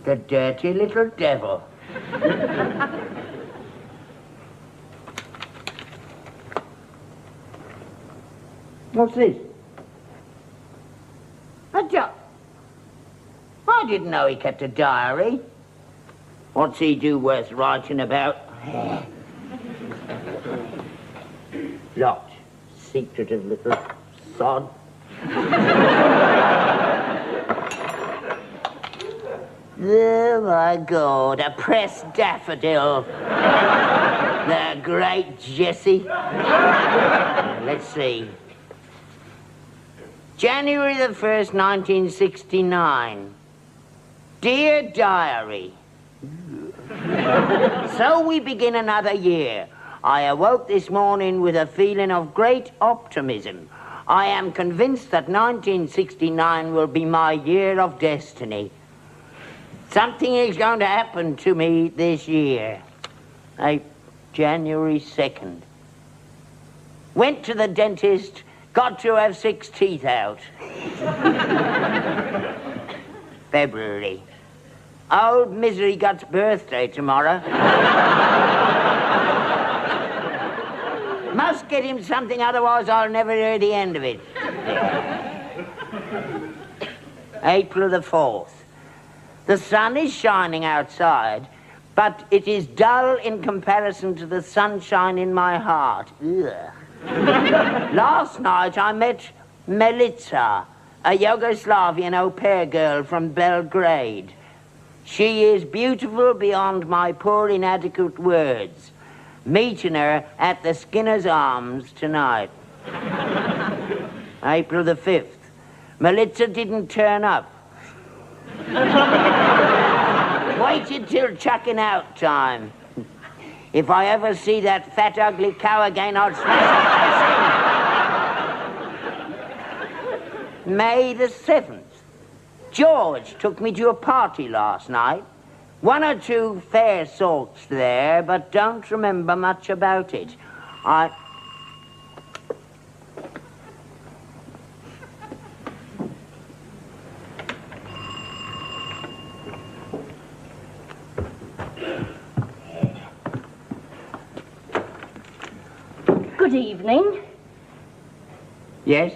The dirty little devil. What's this? I didn't know he kept a diary. What's he do worth writing about? Locked. Secretive little sod. Oh, my God, a pressed daffodil. The great Jessie. Let's see. January the 1st, 1969. Dear Diary. So we begin another year. I awoke this morning with a feeling of great optimism. I am convinced that 1969 will be my year of destiny. Something is going to happen to me this year. January 2nd. Went to the dentist, got to have 6 teeth out. February. Old Misery Gut's birthday tomorrow. Must get him something, otherwise I'll never hear the end of it. April the 4th. The sun is shining outside, but it is dull in comparison to the sunshine in my heart. Ugh. Last night I met Milica, a Yugoslavian au pair girl from Belgrade. She is beautiful beyond my poor inadequate words. Meeting her at the Skinner's Arms tonight. April the 5th. Milica didn't turn up. Waited till chucking out time. If I ever see that fat, ugly cow again, I'll smash her face in. May the 7th. George took me to a party last night. 1 or 2 fair sorts there, but don't remember much about it. Good evening. Yes?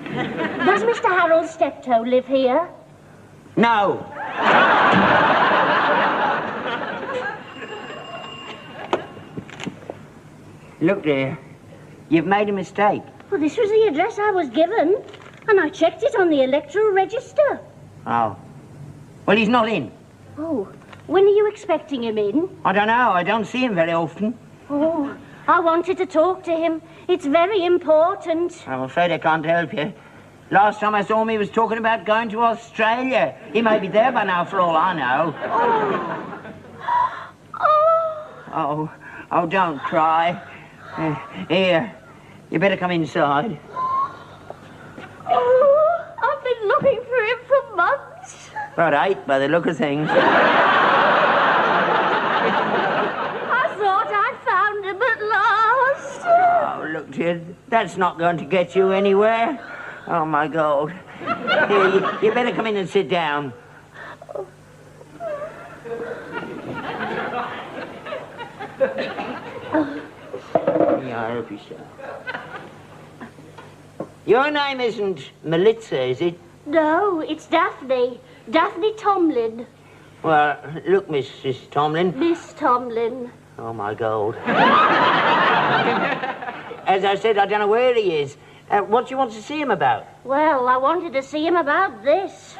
Does Mr. Harold Steptoe live here? No. Look there. You've made a mistake. Well, this was the address I was given, and I checked it on the electoral register. Oh. Well, he's not in. Oh, when are you expecting him in? I don't know. I don't see him very often. Oh, I wanted to talk to him. It's very important. I'm afraid I can't help you. Last time I saw him, he was talking about going to Australia. He may be there by now, for all I know. Oh, don't cry. Here, you better come inside. Oh, I've been looking for him for months. About 8 by the look of things. I thought I'd found him at last. Oh, look, dear, that's not going to get you anywhere. Oh, my God. Here, you better come in and sit down. Yeah, I hope you so. Your name isn't Milica, is it? No, it's Daphne. Daphne Tomlin. Well, look, Mrs. Tomlin. Miss Tomlin. Oh, my God. As I said, I don't know where he is. What do you want to see him about? Well, I wanted to see him about this.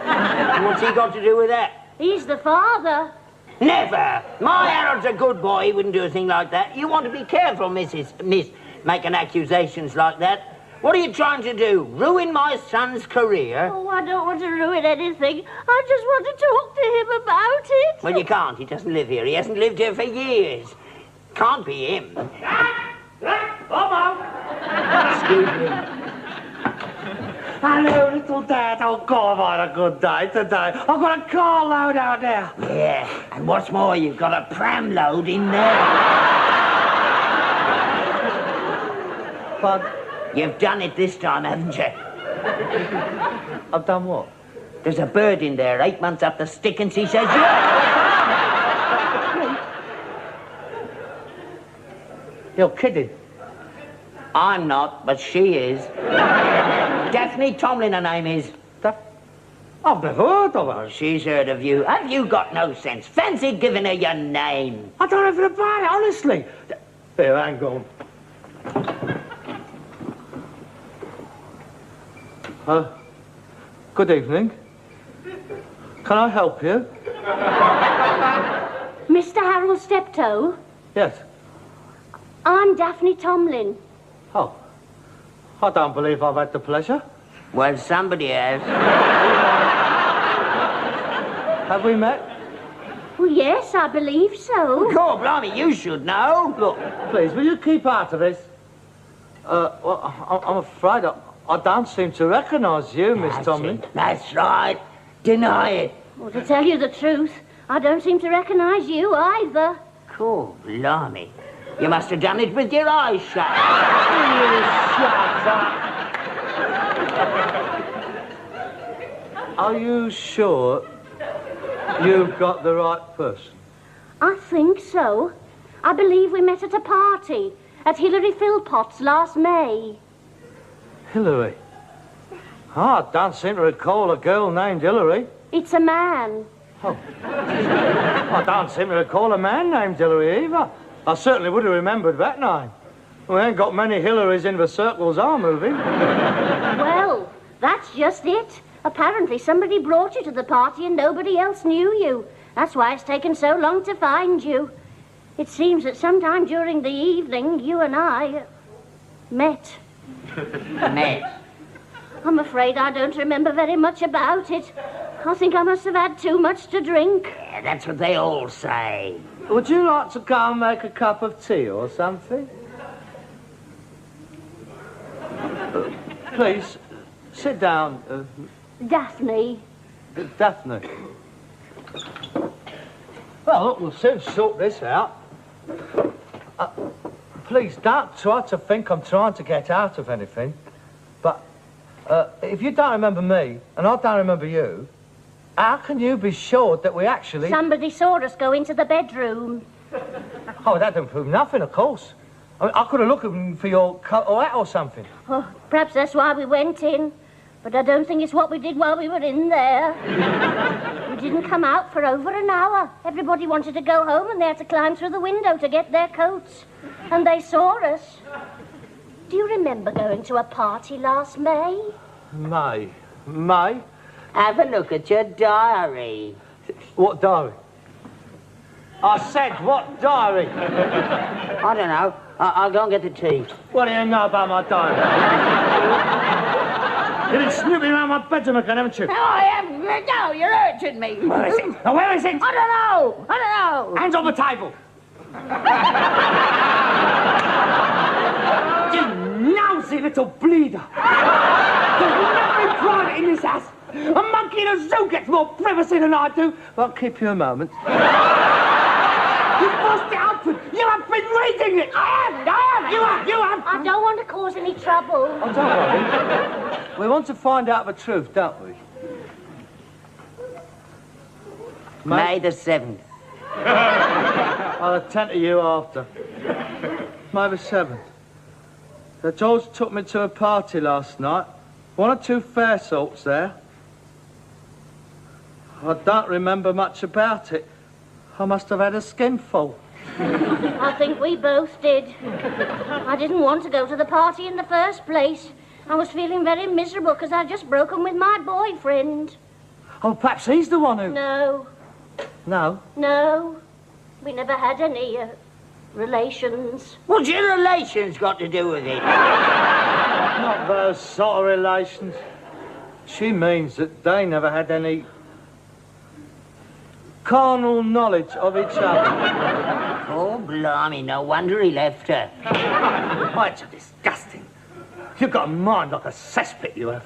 What's he got to do with that? He's the father. Never! My Harold's a good boy. He wouldn't do a thing like that. You want to be careful, Miss, making accusations like that. What are you trying to do? Ruin my son's career? Oh, I don't want to ruin anything. I just want to talk to him about it. Well, you can't. He doesn't live here. He hasn't lived here for years. Can't be him. Excuse me. Hello, little Dad. Oh, God, what a good day today. I've got a car load out there. Yeah, and what's more, you've got a pram load in there. But you've done it this time, haven't you? I've done what? There's a bird in there 8 months up the stick, and she says, yeah. You're kidding. I'm not, but she is. Daphne Tomlin, her name is. I've never heard of her. She's heard of you. Have you got no sense? Fancy giving her your name. I don't know anything about it, honestly. Here, hang on. Good evening. Can I help you? Mr. Harold Steptoe? Yes. I'm Daphne Tomlin. Oh. I don't believe I've had the pleasure. Well, somebody has. Have we met? Well, yes, I believe so. God, blimey, you should know. Look, please, will you keep out of this? Well, I'm afraid I don't seem to recognise you, Miss Tomlin. That's right. Deny it. Well, to tell you the truth, I don't seem to recognise you either. Cool, blimey. You must have done it with your eyes shut. Are you sure you've got the right person? I think so. I believe we met at a party at Hilary Philpott's last May. Hilary? I don't seem to recall a girl named Hilary. It's a man. Oh. I don't seem to recall a man named Hilary either. I certainly would have remembered that name. We ain't got many Hilarys in the circles I'm moving. Well, that's just it. Apparently somebody brought you to the party and nobody else knew you. That's why it's taken so long to find you. It seems that sometime during the evening, you and I met. Met? I'm afraid I don't remember very much about it. I think I must have had too much to drink. Yeah, that's what they all say. Would you like to go and make a cup of tea or something? Please, sit down. Daphne. Daphne. Well, look, we'll soon sort this out. Please, don't try to think I'm trying to get out of anything. But if you don't remember me, and I don't remember you, how can you be sure that we actually... Somebody saw us go into the bedroom. Oh, that don't prove nothing, of course. I mean, I could have looked for your coat or hat or something. Oh, perhaps that's why we went in. But I don't think it's what we did while we were in there. We didn't come out for over an hour. Everybody wanted to go home and they had to climb through the window to get their coats. And they saw us. Do you remember going to a party last May? May? Have a look at your diary. What diary? I said, what diary? I don't know. I'll go and get the tea. What do you know about my diary? You've been snooping around my bedroom again, haven't you? No, I haven't. No, you're urging me. Where is it? Now, where is it? I don't know. Hands on the table. You lousy little bleeder. There's nothing private in this house. A monkey in a zoo gets more privacy than I do. I'll keep you a moment. You forced it open. You have been reading it. I haven't. You have. I don't want to cause any trouble. Oh, don't worry. We want to find out the truth, don't we? May the 7th. I'll attend to you after. May the 7th. George took me to a party last night. One or two fair sorts there. I don't remember much about it. I must have had a skinful. I think we both did. I didn't want to go to the party in the first place. I was feeling very miserable because I'd just broken with my boyfriend. Oh, perhaps he's the one who... No. No? No. We never had any relations. What's your relations got to do with it? Not those sort of relations. She means that they never had any carnal knowledge of each other. Oh, blimey, no wonder he left her. Oh, it's disgusting. You've got a mind like a cesspit, you have.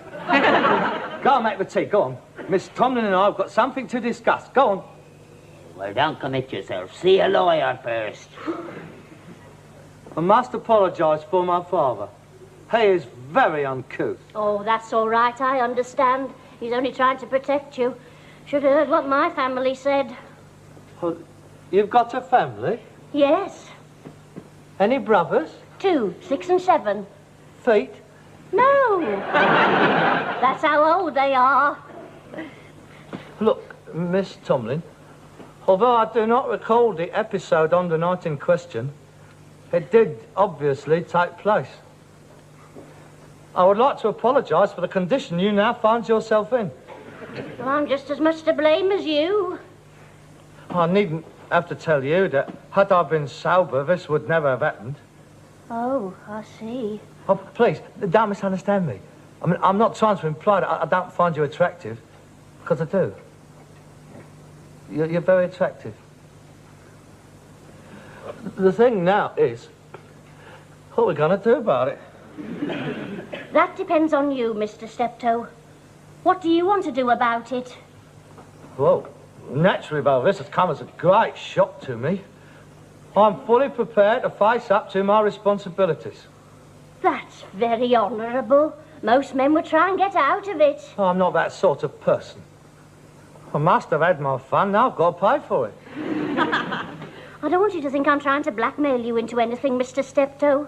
Go on, make the tea, go on. Miss Tomlin and I have got something to discuss. Go on. Well, don't commit yourself. See a lawyer first. I must apologise for my father. He is very uncouth. Oh, that's all right, I understand. He's only trying to protect you. Should have heard what my family said. Well, you've got a family? Yes. Any brothers? 2, 6 and 7. Feet? No. That's how old they are. Look, Miss Tomlin, although I do not recall the episode on the night in question, it did obviously take place. I would like to apologise for the condition you now find yourself in. Well, I'm just as much to blame as you. I needn't have to tell you that had I been sober, this would never have happened. Oh, I see. Oh, please, don't misunderstand me. I mean, I'm not trying to imply that I don't find you attractive, because I do. You're very attractive. The thing now is, what are we going to do about it? That depends on you, Mr. Steptoe. What do you want to do about it? Well, naturally, well, this has come as a great shock to me. I'm fully prepared to face up to my responsibilities. That's very honourable. Most men would try and get out of it. I'm not that sort of person. I must have had my fun, now I've got to pay for it. I don't want you to think I'm trying to blackmail you into anything, Mr. Steptoe.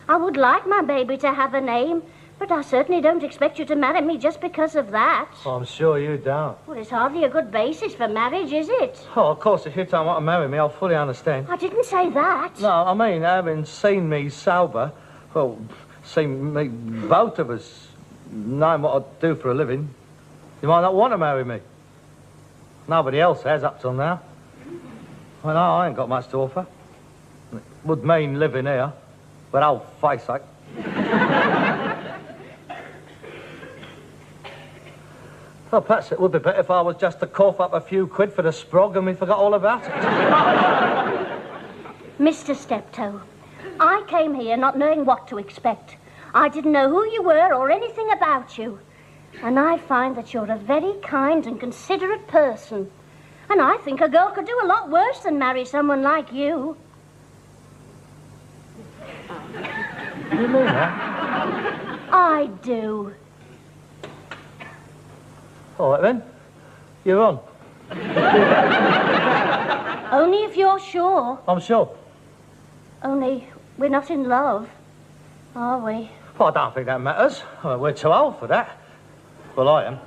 I would like my baby to have a name, but I certainly don't expect you to marry me just because of that. I'm sure you don't. Well, it's hardly a good basis for marriage, is it? Oh, of course, if you don't want to marry me, I'll fully understand. I didn't say that. No, I mean, having seen me sober, well, seen me, both of us, knowing what I do for a living, you might not want to marry me. Nobody else has up till now. Well, no, I ain't got much to offer. It would mean living here, but old face sake. Well, perhaps it would be better if I was just to cough up a few quid for the sprog and we forgot all about it. Mr. Steptoe, I came here not knowing what to expect. I didn't know who you were or anything about you. And I find that you're a very kind and considerate person. And I think a girl could do a lot worse than marry someone like you. You mean that? I do. All right, then. You're on. Only if you're sure. I'm sure. Only we're not in love, are we? Well, I don't think that matters. We're too old for that. Well, I am.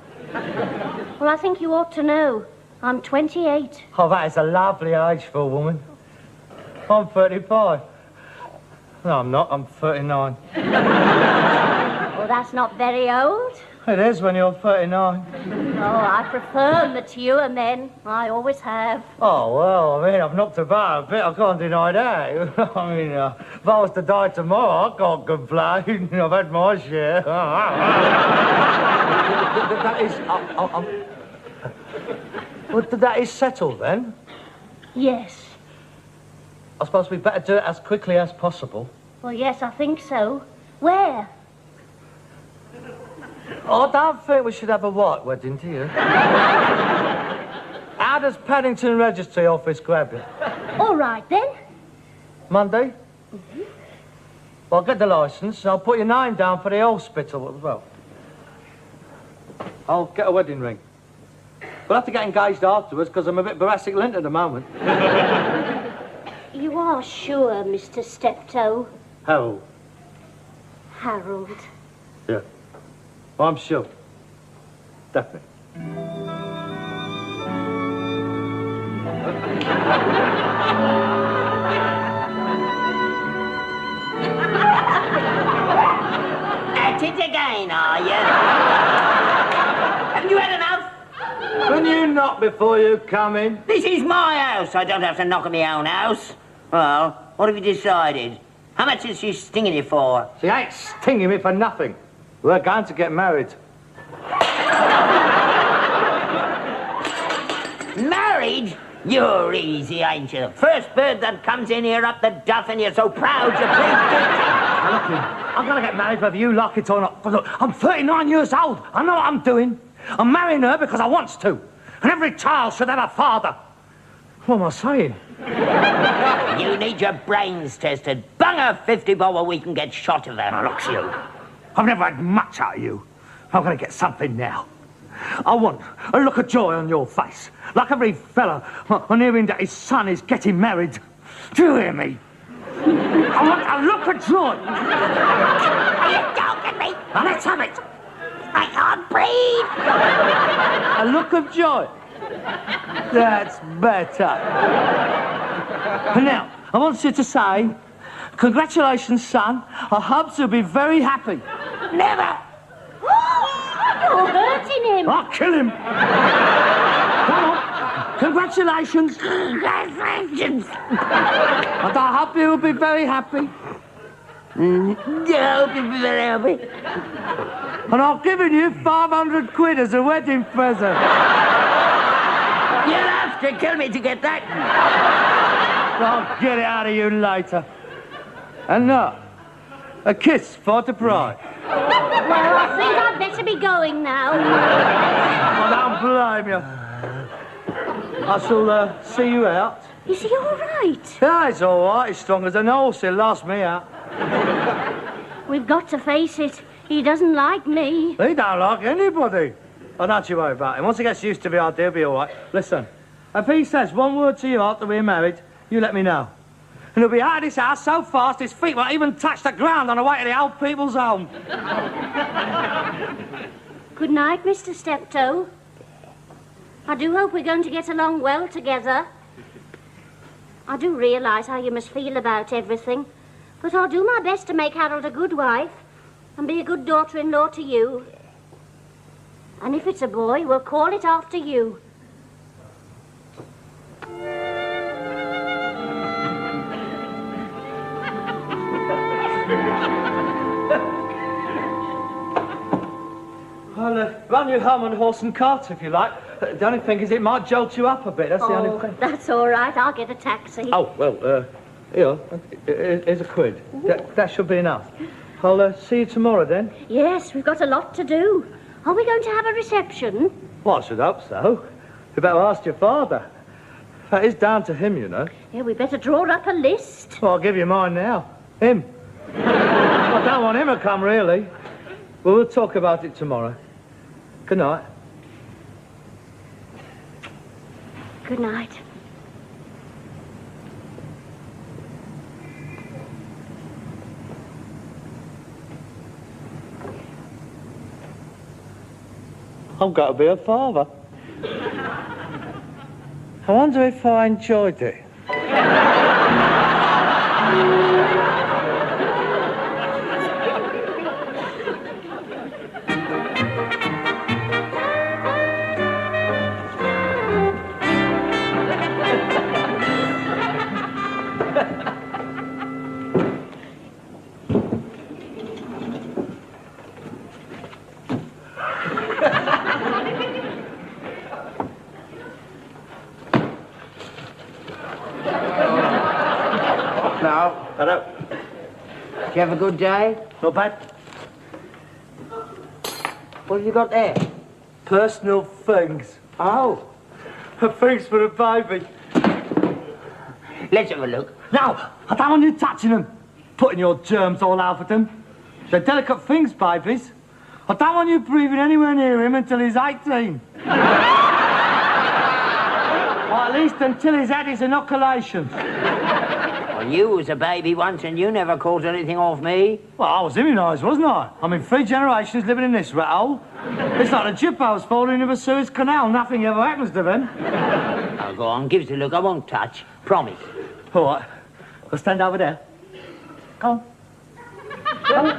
Well, I think you ought to know. I'm 28. Oh, that is a lovely age for a woman. I'm 35. No, I'm not. I'm 39. Well, that's not very old. It is when you're 39. Oh, I prefer mature men. I always have. Oh, well, I mean, I've knocked about a bit. I can't deny that. I mean, if I was to die tomorrow, I can't complain. I've had my share. That is... Well, that is settled, then? Yes. I suppose we'd better do it as quickly as possible. Well, yes, I think so. Where? I don't think we should have a white wedding, do you? How does Paddington Registry Office grab you? All right, then. Monday? Mm-hmm. Well, I'll get the licence and I'll put your name down for the hospital as well. I'll get a wedding ring. We'll have to get engaged afterwards because I'm a bit Boracic lint at the moment. You are sure, Mr. Steptoe? Harold. Harold. Yeah. Well, I'm sure. Definitely. At it again, are you? Haven't you had enough? Can you knock before you come in? This is my house. I don't have to knock on my own house. Well, what have you decided? How much is she stinging you for? She ain't stinging me for nothing. We're going to get married. Married? You're easy, ain't you? First bird that comes in here up the duff and you're so proud you please. Look, I'm going to get married whether you like it or not. But look, I'm 39 years old. I know what I'm doing. I'm marrying her because I want to. And every child should have a father. What am I saying? You need your brains tested. Bung a 50 bob or we can get shot of them. Now, look, you. I've never had much out of you. I'm going to get something now. I want a look of joy on your face, like every fella on hearing that his son is getting married. Do you hear me? I want a look of joy. Are you joking me? Now, let's have it. I can't breathe. A look of joy. That's better. And now, I want you to say, congratulations, son. I hope you'll be very happy. Never. You're hurting him. I'll kill him. Come on. Congratulations. Congratulations. And I hope you'll be very happy. I hope you'll be very happy. And I've given you 500 quid as a wedding present. You'll have to kill me to get that. I'll get it out of you later. And now, a kiss for the bride. Well, I think I'd better be going now. I don't blame you. I shall see you out. Is he all right? Yeah, he's all right. He's strong as an horse. He'll last me out. We've got to face it. He doesn't like me. He don't like anybody. Oh, don't you worry about him. Once he gets used to the idea, he'll be all right. Listen, if he says one word to you after we're married, you let me know. And he'll be out of this house so fast his feet won't even touch the ground on the way to the old people's home. Good night, Mr. Steptoe. I do hope we're going to get along well together. I do realise how you must feel about everything, but I'll do my best to make Harold a good wife and be a good daughter-in-law to you. And if it's a boy, we'll call it after you. I'll run you home on horse and cart if you like. The only thing is it might jolt you up a bit, that's the only thing. That's all right. I'll get a taxi. Oh, well, here, here's a quid. That should be enough. I'll see you tomorrow then. Yes, we've got a lot to do. Are we going to have a reception? Well, I should hope so. You better ask your father. That is down to him, you know. Yeah, we better draw up a list. Well, I'll give you mine now. Him. I don't want him to come, really. Well, we'll talk about it tomorrow. Good night. Good night. I've got to be a father. I wonder if I enjoyed it. Hello. Did you have a good day? Not bad. What have you got there? Personal things. Oh, Things for a baby. let's have a look. No, I don't want you touching them. Putting your germs all over them. They're delicate things, babies. I don't want you breathing anywhere near him until he's 18. Or at least until he's had his inoculations. Well, you was a baby once and you never caught anything off me. Well, I was immunised, wasn't I? I mean, 3 generations living in this rat hole. It's like the Jippos falling into the Suez Canal. Nothing ever happens to them. Oh, go on, give us a look. I won't touch. Promise. All right. We'll stand over there. Come on. Come on.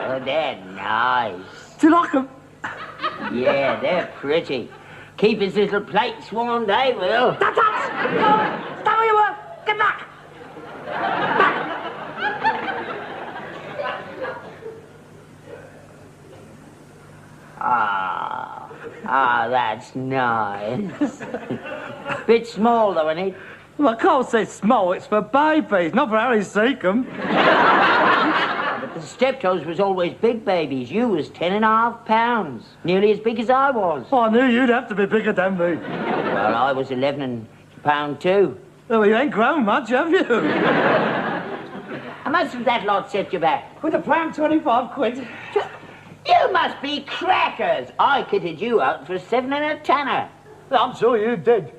Oh, they're nice. Do you like them? Yeah, they're pretty. Keep his little plates warm, they will. Stop! Stop where you were! Get back! Ah, that's nice. Bit small, though, isn't it? Well, I can't say small, it's for babies, not for Harry Seacombe. But the Steptoes was always big babies. You was 10.5 pounds. Nearly as big as I was. Oh, I knew you'd have to be bigger than me. Well, I was 11 pound too. Well, you ain't grown much, have you? I much did that lot set you back? With a pram, 25 quid. You must be crackers. I kitted you out for 7 and a tenner. I'm sure you did.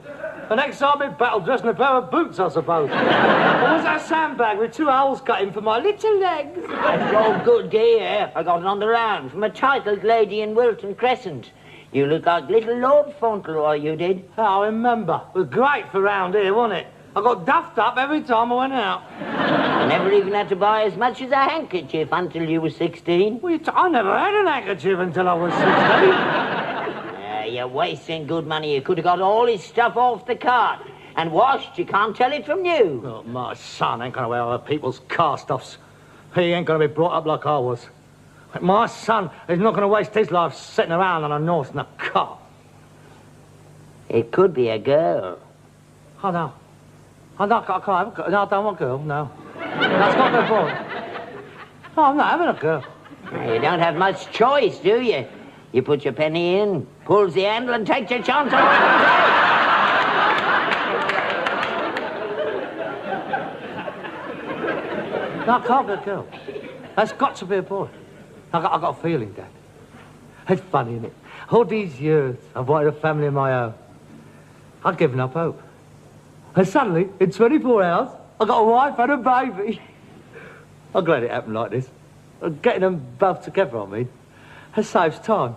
The next time in battle, dressed in a pair of boots, I suppose. Or was that sandbag with 2 holes cut in for my little legs? That's all good gear. I got it on the round from a titled lady in Wilton Crescent. You look like little Lord Fauntleroy, you did. I remember. It was great for round here, wasn't it? I got duffed up every time I went out. I never even had to buy as much as a handkerchief until you were 16. I never had an handkerchief until I was 16. You're wasting good money. You could have got all his stuff off the cart. And washed, you can't tell it from new. Oh, my son ain't going to wear other people's cast-offs. He ain't going to be brought up like I was. My son is not going to waste his life sitting around on a horse and a cart. It could be a girl. Oh, no. I can't have a girl. No, I don't want a girl, no. That's got to be a boy. No, I'm not having a girl. You don't have much choice, do you? You put your penny in, pulls the handle and takes your chance on it. No, I can't be a girl. That's got to be a boy. I got a feeling, Dad. It's funny, isn't it? All these years, I've wanted a family of my own. I've given up hope. And suddenly, in 24 hours, I got a wife and a baby. I'm glad it happened like this. Getting them both together, I mean, it saves time.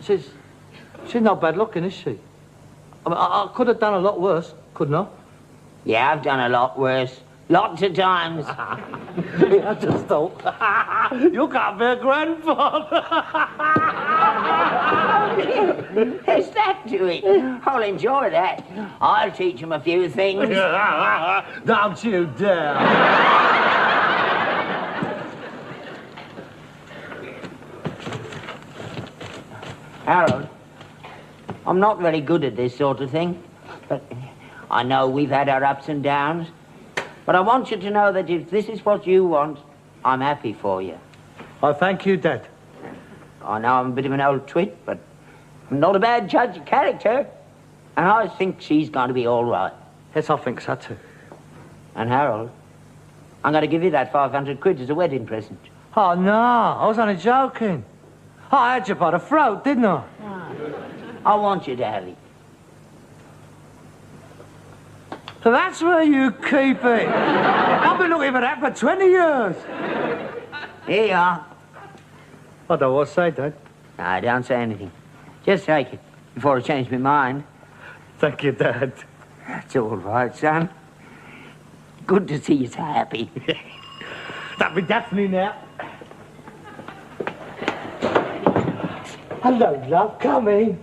She's not bad looking, is she? I mean, I could have done a lot worse, couldn't I? Yeah, I've done a lot worse. Lots of times. I just thought, you can't be a grandfather. There's that to it. I'll enjoy that. I'll teach him a few things. Don't you dare. Harold, I'm not very good at this sort of thing, but I know we've had our ups and downs. But I want you to know that if this is what you want, I'm happy for you. I thank you, Dad. I know I'm a bit of an old twit, but I'm not a bad judge of character. And I think she's going to be all right. Yes, I think so, too. And Harold, I'm going to give you that 500 quid as a wedding present. Oh, no, I was only joking. I had you by the throat, didn't I? I want you to have it. So that's where you keep it. I've been looking for that for 20 years. Here you are. I don't want to say, Dad. No, don't say anything. Just take it before I change my mind. Thank you, Dad. That's all right, son. Good to see you so happy. That'll be Daphne now. Hello, love. Come in.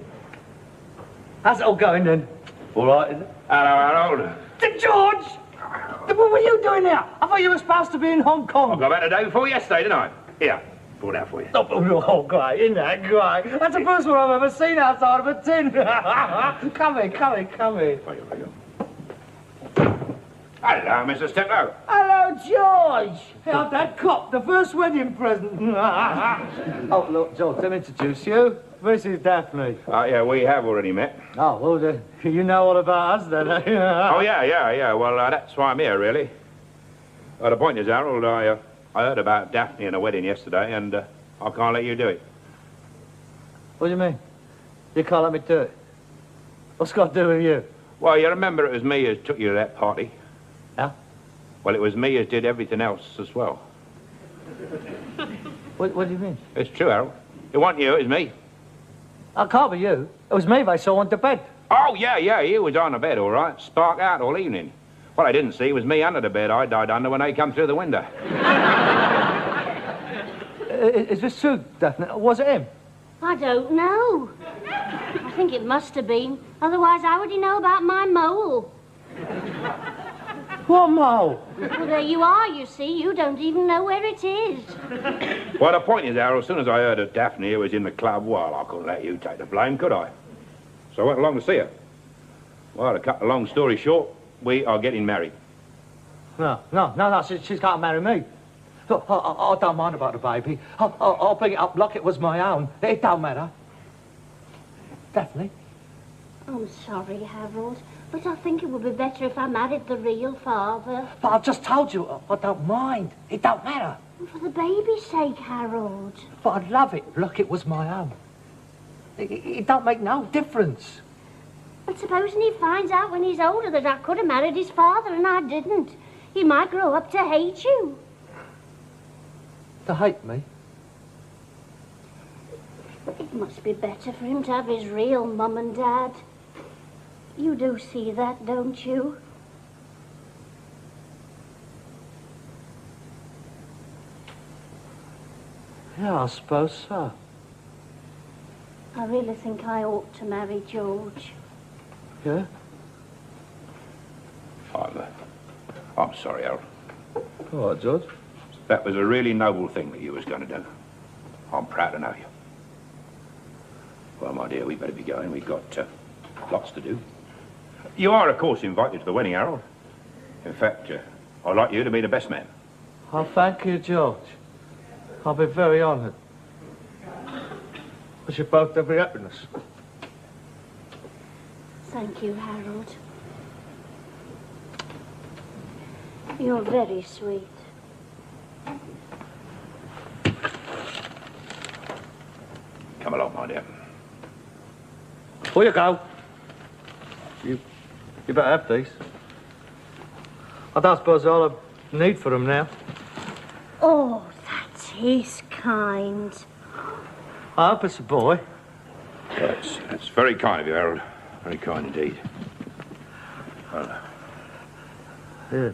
How's it all going, then? All right, isn't it? Hello, Harold. George! What were you doing here? I thought you were supposed to be in Hong Kong. I got back the day before yesterday, didn't I? Here, brought that for you. Oh, great, isn't that great? That's the first one I've ever seen outside of a tin. Come in. There you go. Hello, Mr. Steptoe. Hello, George. How'd that cop? The first wedding present. Oh, look, George, let me introduce you. This is Daphne. Yeah, we have already met. Oh, well, you know all about us, then, eh? Oh, yeah. Well, that's why I'm here, really. The point is, Harold, I heard about Daphne and a wedding yesterday, and I can't let you do it. What do you mean? You can't let me do it? What's got to do with you? Well, you remember it was me who took you to that party? Yeah? Well, it was me who did everything else as well. What do you mean? It's true, Harold. It wasn't you, it was me. I can't be you. It was me they saw on the bed. Oh, yeah, you was on the bed, all right. Spark out all evening. What I didn't see was me under the bed I died under when they come through the window. Is this true, Daphne? Was it him? I don't know. I think it must have been. Otherwise, how would he know about my mole? What mole? Well, there you are, you see. You don't even know where it is. Well, the point is, Harold, as soon as I heard that Daphne was in the club, well, I couldn't let you take the blame, could I? So I went along to see her. Well, to cut a long story short, we are getting married. No, she's got to marry me. Look, I don't mind about the baby. I'll bring it up like it was my own. It don't matter. Daphne, I'm sorry, Harold, but I think it would be better if I married the real father. But I've just told you, I don't mind. It don't matter. For the baby's sake, Harold. But I'd love it. Look, it was my own. It don't make no difference. But supposing he finds out when he's older that I could have married his father and I didn't, he might grow up to hate you. To hate me? It must be better for him to have his real mum and dad. You do see that, don't you? Yeah, I suppose so. I really think I ought to marry George. Yeah? I'm sorry, Harold. All right, George. That was a really noble thing that you was going to do. I'm proud to know you. Well, my dear, we better be going. We've got lots to do. You are, of course, invited to the wedding, Harold. In fact, I'd like you to be the best man. Oh, thank you, George. I'll be very honoured. Wish you both every happiness. Thank you, Harold. You're very sweet. Come along, my dear. Before you go, you better have these. I don't suppose all I need for them now. Oh, that is kind. I hope it's a boy. That's very kind of you, Harold. Very kind indeed. Well, Yeah.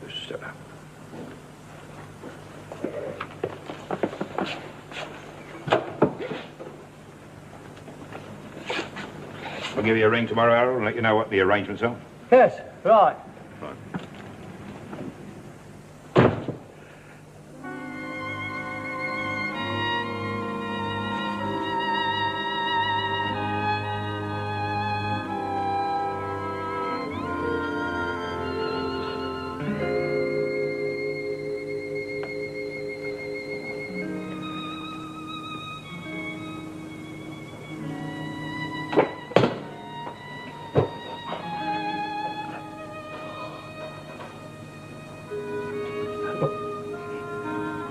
just, I'll give you a ring tomorrow, Harold, and let you know what the arrangements are. Yes, right. Right.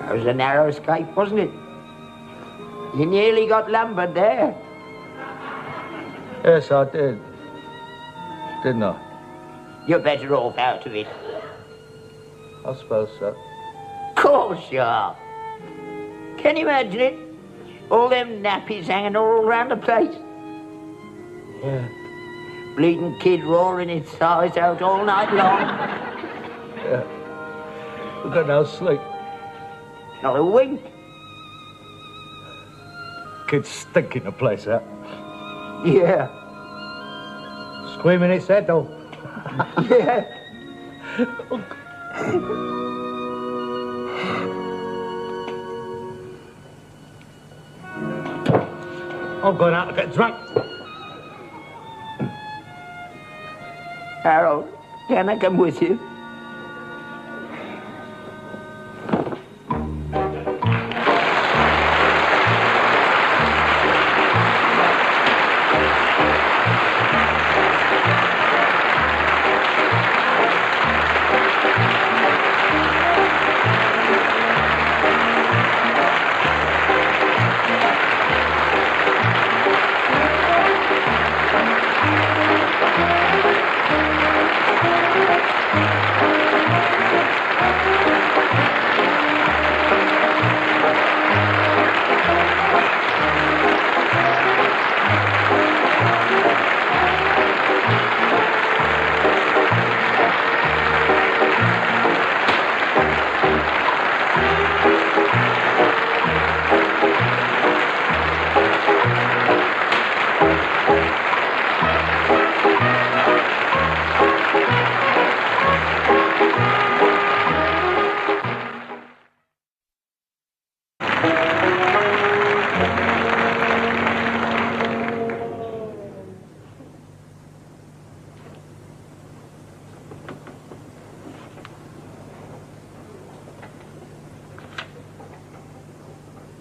That was a narrow escape, wasn't it? You nearly got lumbered there. Yes, I did. Didn't I? You're better off out of it. I suppose so. Of course you are. Can you imagine it? All them nappies hanging all around the place. Yeah. Bleeding kid roaring its eyes out all night long. Yeah. We got no sleep. Not a wink. Kid's stinking the place out. Yeah. Screaming its head off. Yeah. I'm going out to get drunk. Harold, can I come with you?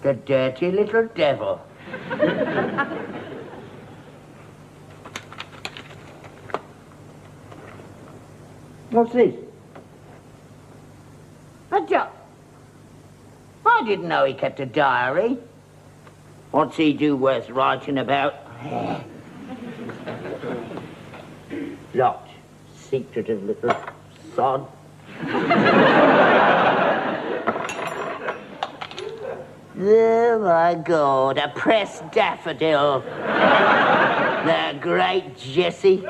The dirty little devil. What's this? A I didn't know he kept a diary. What's he do worth writing about? Locked. Secretive little sod. Oh, my God, a pressed daffodil. The great Jessie.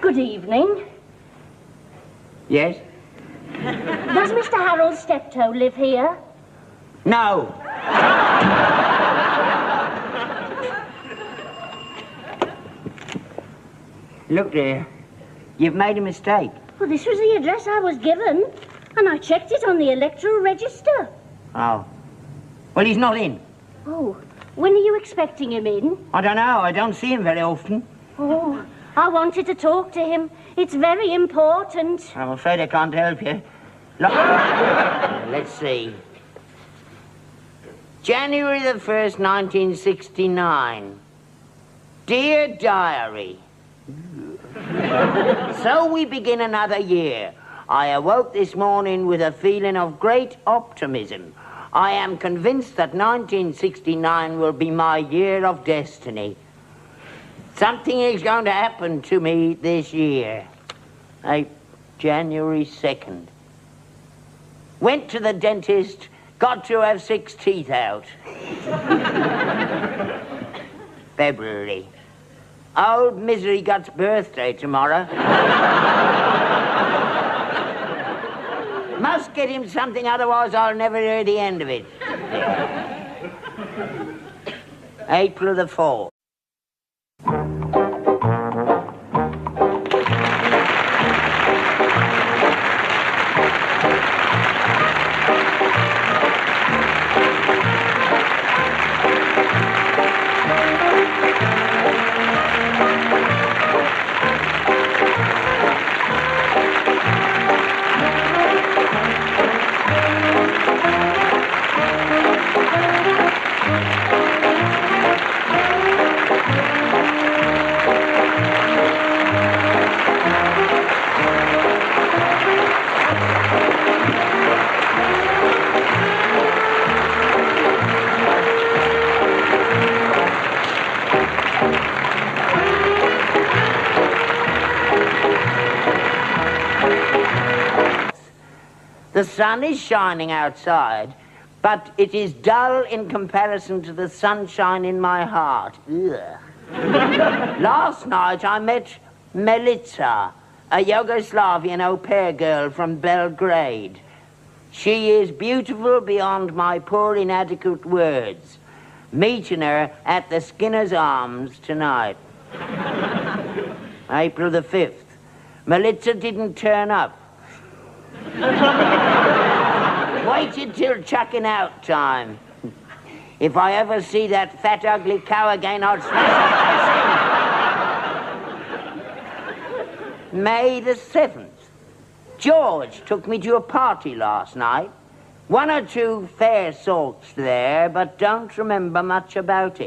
Good evening. Yes? Does Mr. Harold Steptoe live here? No. Look there. You've made a mistake. Well, this was the address I was given, and I checked it on the electoral register. Oh. Well, he's not in. Oh, when are you expecting him in? I don't know. I don't see him very often. Oh, I wanted to talk to him. It's very important. I'm afraid I can't help you. Let's see. January the 1st, 1969. Dear Diary. So we begin another year. I awoke this morning with a feeling of great optimism. I am convinced that 1969 will be my year of destiny. Something is going to happen to me this year. January 2nd. Went to the dentist, got to have 6 teeth out. February. Old Misery Gut's birthday tomorrow. Must get him something, otherwise I'll never hear the end of it. April the 4th. The sun is shining outside, but it is dull in comparison to the sunshine in my heart. Ugh. Last night I met Melitza, a Yugoslavian au pair girl from Belgrade. She is beautiful beyond my poor inadequate words. Meeting her at the Skinner's Arms tonight. April the 5th. Melitza didn't turn up. Waited till chucking out time. If I ever see that fat, ugly cow again, I'll smash her. May the 7th. George took me to a party last night. 1 or 2 fair sorts there, but don't remember much about it.